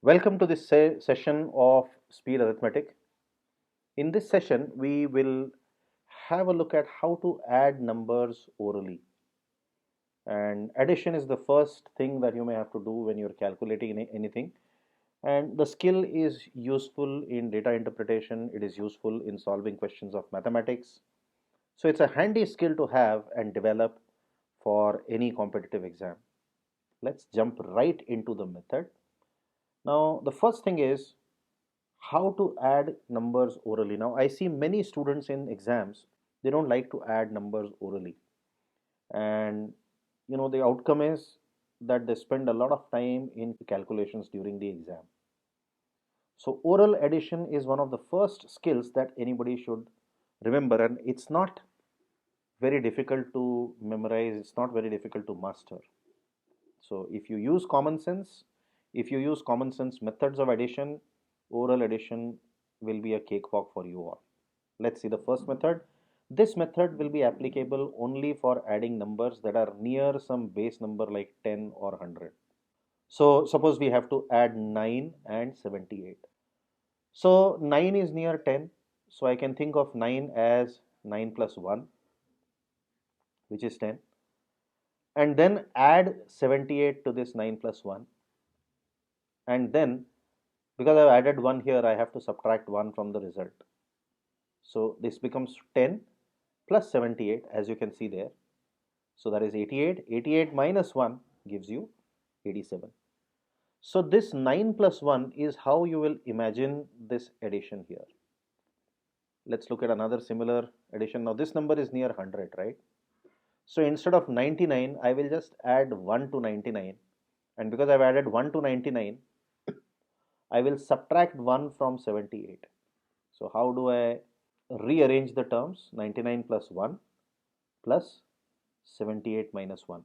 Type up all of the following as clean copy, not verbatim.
Welcome to this session of Speed Arithmetic. In this session, we will have a look at how to add numbers orally. And addition is the first thing that you may have to do when you're calculating anything. And the skill is useful in data interpretation, it is useful in solving questions of mathematics. So it's a handy skill to have and develop for any competitive exam. Let's jump right into the method. Now, the first thing is how to add numbers orally. Now, I see many students in exams, they don't like to add numbers orally. And the outcome is that they spend a lot of time in calculations during the exam. So, oral addition is one of the first skills that anybody should remember, and it's not very difficult to memorize, it's not very difficult to master. So, if you use common sense methods of addition, oral addition will be a cakewalk for you all. Let's see the first method. This method will be applicable only for adding numbers that are near some base number like 10 or 100. So suppose we have to add 9 and 78. So 9 is near 10. So I can think of 9 as 9 plus 1, which is 10. And then add 78 to this 9 plus 1. And then because I've added 1 here, I have to subtract 1 from the result. So this becomes 10 plus 78, as you can see there. So that is 88. 88 minus 1 gives you 87. So this 9 plus 1 is how you will imagine this addition here. Let's look at another similar addition. Now this number is near 100, right? So instead of 99, I will just add 1 to 99. And because I've added 1 to 99, I will subtract 1 from 78. So how do I rearrange the terms? 99 plus 1 plus 78 minus 1.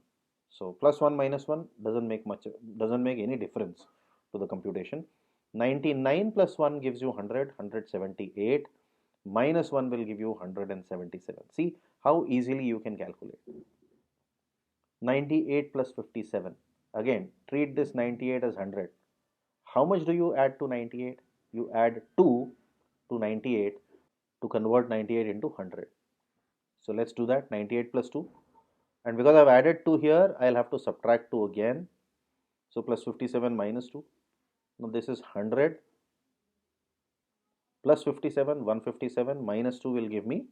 So plus 1 minus 1 doesn't make any difference to the computation. 99 plus 1 gives you 100, 178 minus 1 will give you 177. See how easily you can calculate. 98 plus 57. Again, treat this 98 as 100. How much do you add to 98? You add 2 to 98 to convert 98 into 100. So let's do that. 98 plus 2. And because I've added 2 here, I'll have to subtract 2 again. So plus 57 minus 2. Now this is 100 plus 57, 157 minus 2 will give me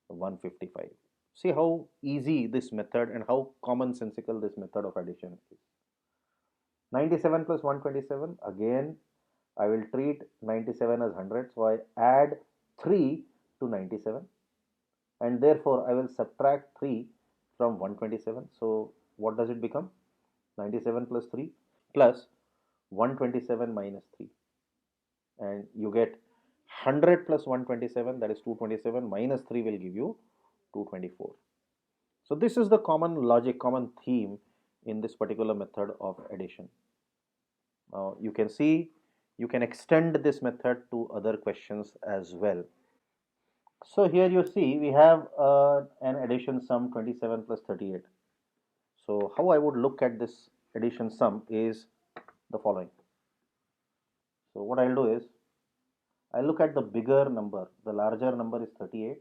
155. See how easy this method and how commonsensical this method of addition is. 97 plus 127, again I will treat 97 as 100. So I add 3 to 97 and therefore I will subtract 3 from 127. So what does it become? 97 plus 3 plus 127 minus 3, and you get 100 plus 127, that is 227, minus 3 will give you 224. So this is the common logic, common theme in this particular method of addition. Now you can see you can extend this method to other questions as well. So here you see we have an addition sum 27 plus 38. So how I would look at this addition sum is the following. So what I'll do is I look at the bigger number, the larger number is 38.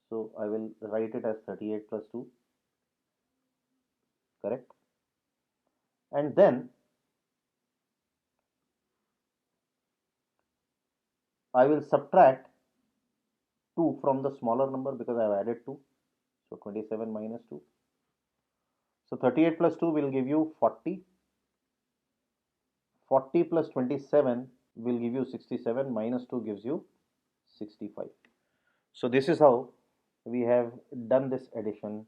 So I will write it as 38 plus 2, correct? And then I will subtract 2 from the smaller number because I have added 2. So 27 minus 2. So 38 plus 2 will give you 40. 40 plus 27 will give you 67. Minus 2 gives you 65. So this is how we have done this addition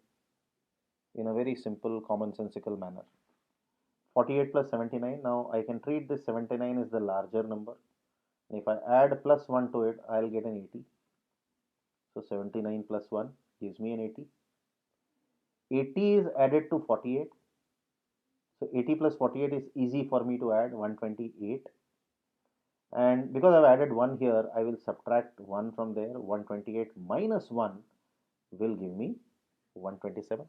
in a very simple commonsensical manner. 48 plus 79. Now I can treat this 79 as the larger number. And if I add plus 1 to it, I'll get an 80. So 79 plus 1 gives me an 80. 80 is added to 48. So 80 plus 48 is easy for me to add, 128. And because I've added 1 here, I will subtract 1 from there. 128 minus 1 will give me 127.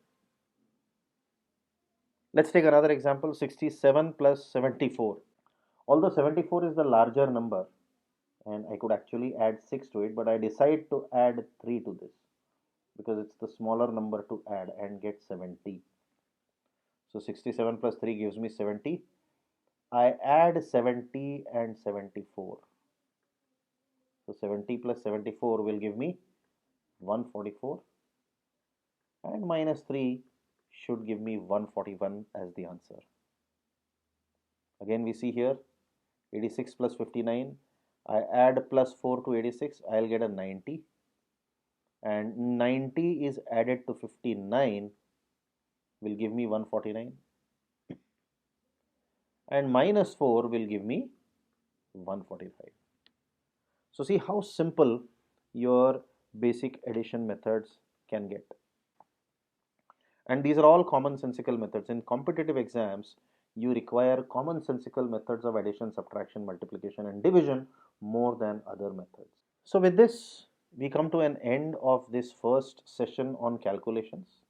Let's take another example, 67 plus 74. Although 74 is the larger number and I could actually add 6 to it, but I decide to add 3 to this because it's the smaller number to add and get 70. So 67 plus 3 gives me 70. I add 70 and 74. So 70 plus 74 will give me 144 and minus 3 should give me 141 as the answer. Again we see here 86 plus 59. I add plus 4 to 86, I'll get a 90 and 90 is added to 59 will give me 149 and minus 4 will give me 145. So see how simple your basic addition methods can get. And these are all commonsensical methods. In competitive exams, you require commonsensical methods of addition, subtraction, multiplication, and division more than other methods. So with this, we come to an end of this first session on calculations.